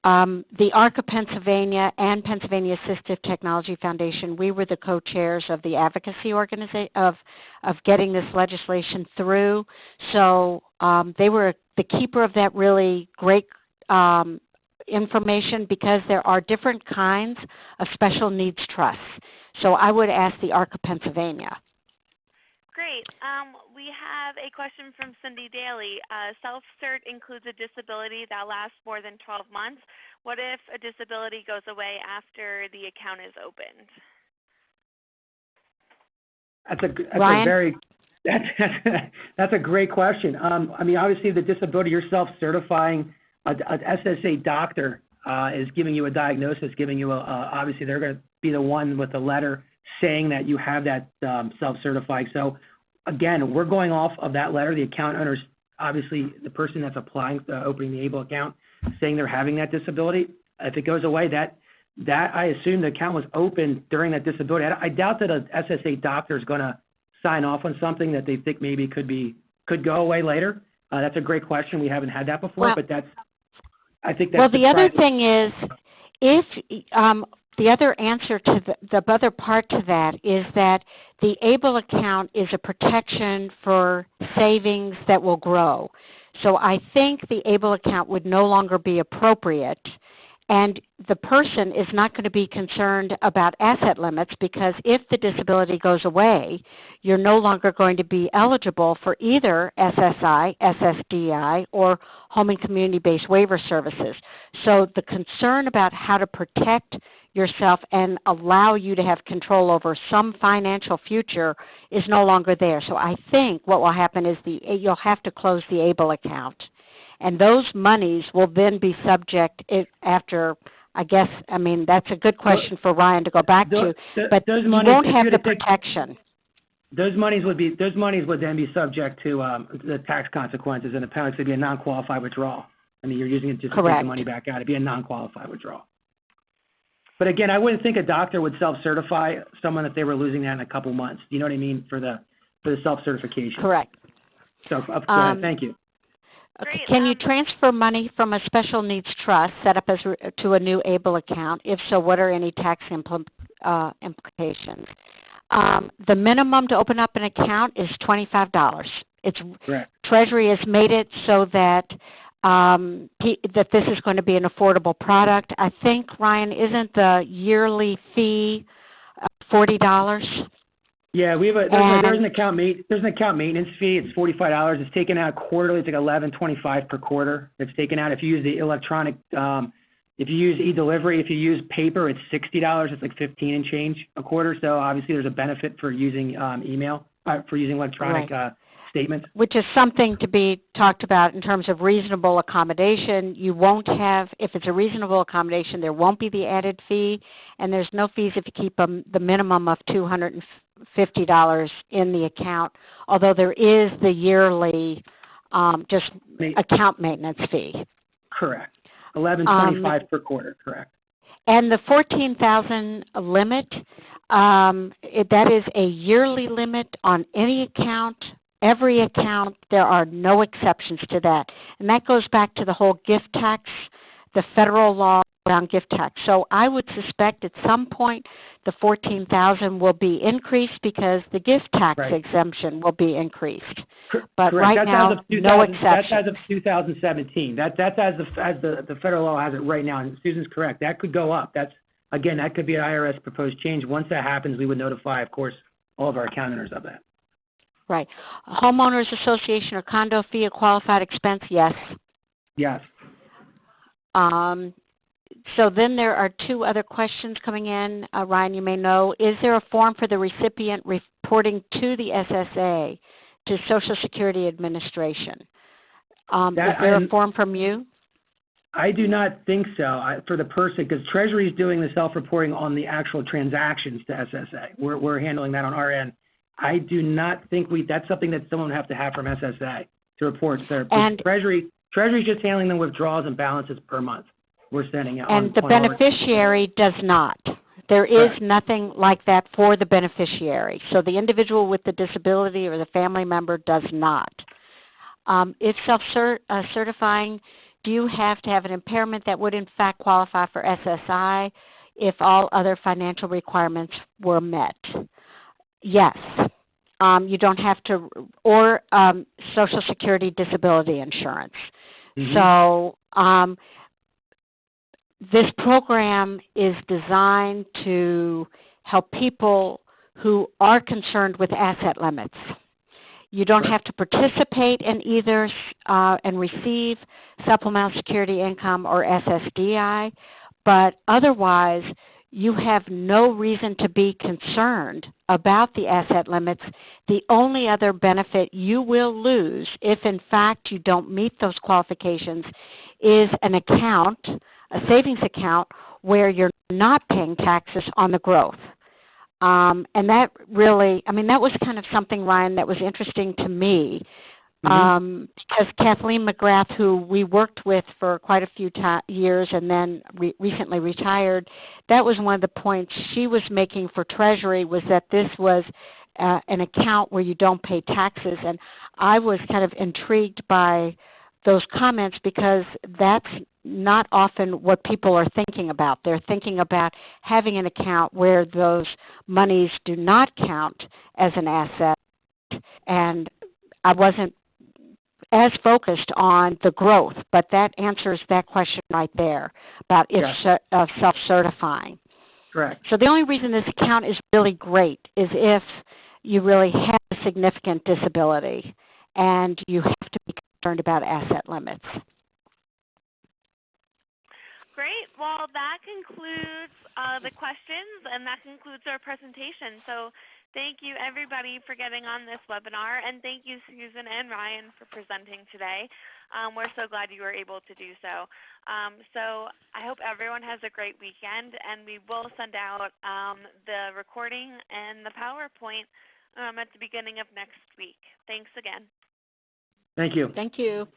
the ARC of Pennsylvania and Pennsylvania Assistive Technology Foundation, we were the co-chairs of the advocacy organization of getting this legislation through. So they were the keeper of that really great information, because there are different kinds of special needs trusts. So I would ask the ARC of Pennsylvania. Great. We have a question from Cindy Daly. Self-cert includes a disability that lasts more than 12 months. What if a disability goes away after the account is opened? That's a great question. I mean, obviously, the disability you're self-certifying, an SSA doctor is giving you a diagnosis, giving you obviously they're going to be the one with the letter saying that you have that self-certifying. So, again, we're going off of that letter. The account owner's obviously the person that's applying, opening the ABLE account, saying they're having that disability. If it goes away, that I assume the account was open during that disability. I doubt that an SSA doctor is going to sign off on something that they think maybe could go away later. That's a great question. We haven't had that before, but I think that's. Well, the other thing is, if the other answer to the other part to that is that the ABLE account is a protection for savings that will grow. So I think the ABLE account would no longer be appropriate, and the person is not going to be concerned about asset limits, because if the disability goes away, you're no longer going to be eligible for either SSI, SSDI, or home and community-based waiver services. So the concern about how to protect yourself and allow you to have control over some financial future is no longer there. So I think what will happen is you'll have to close the ABLE account. And those monies will then be subject after, I guess, I mean, that's a good question for Ryan to go back to, but you won't have the protection. Those monies would then be subject to the tax consequences, and the penalty would be a non-qualified withdrawal. I mean, you're using it just to take the money back out. It'd be a non-qualified withdrawal. But again, I wouldn't think a doctor would self-certify someone if they were losing that in a couple months. You know what I mean, for the self-certification. Correct. So thank you. Okay. Can you transfer money from a special needs trust set up to a new ABLE account? If so, what are any tax implications? The minimum to open up an account is $25. Correct. Treasury has made it so that that this is going to be an affordable product. I think, Ryan, isn't the yearly fee $40? Yeah, there's an account maintenance fee. It's $45. It's taken out quarterly. It's like $11.25 per quarter. It's taken out if you use the electronic. If you use e-delivery, if you use paper, it's $60. It's like $15 and change a quarter. So obviously, there's a benefit for using email, for using electronic statements. Which is something to be talked about in terms of reasonable accommodation. You won't have, if it's a reasonable accommodation, there won't be the added fee, and there's no fees if you keep the minimum of $250 in the account, although there is the yearly just account maintenance fee. Correct. $11.25 per quarter, correct. And the $14,000 limit, that is a yearly limit on any account. Every account, there are no exceptions to that. And that goes back to the whole gift tax, the federal law around gift tax. So I would suspect at some point the $14,000 will be increased because the gift tax exemption will be increased. But Correct. right That's now, no exception. That's as of 2017. That's as the federal law has it right now. And Susan's correct. That could go up. Again, that could be an IRS proposed change. Once that happens, we would notify, of course, all of our account owners of that. Right. Homeowners Association or condo fee a qualified expense? Yes. Yes. So then there are two other questions coming in. Ryan, you may know, is there a form for the recipient reporting to the SSA, to Social Security Administration? Is there a form from you? I do not think so for the person, because Treasury is doing the self-reporting on the actual transactions to SSA. We're handling that on our end. I do not think that's something that someone would have to have from SSA to report. And Treasury's just handling the withdrawals and balances per month. We're sending out. And the beneficiary does not. There is nothing like that for the beneficiary. So the individual with the disability or the family member does not. If self-certifying, do you have to have an impairment that would in fact qualify for SSI if all other financial requirements were met? Yes. You don't have to, or Social Security disability insurance. Mm-hmm. So this program is designed to help people who are concerned with asset limits. You don't have to participate in either and receive supplemental security income or SSDI, but otherwise you have no reason to be concerned about the asset limits. The only other benefit you will lose if in fact you don't meet those qualifications is an account, a savings account, where you're not paying taxes on the growth. And that really, that was kind of something, Ryan, that was interesting to me. Because Kathleen McGrath, who we worked with for quite a few years and then recently retired, that was one of the points she was making for Treasury, was that this was an account where you don't pay taxes. And I was kind of intrigued by those comments because that's not often what people are thinking about. They're thinking about having an account where those monies do not count as an asset, and I wasn't as focused on the growth, but that answers that question right there about self-certifying. Correct. So the only reason this account is really great is if you really have a significant disability and you have to be concerned about asset limits. Great. Well, that concludes the questions, and that concludes our presentation. So thank you, everybody, for getting on this webinar, and thank you, Susan and Ryan, for presenting today. We're so glad you were able to do so. So I hope everyone has a great weekend, and we will send out the recording and the PowerPoint at the beginning of next week. Thanks again. Thank you. Thank you.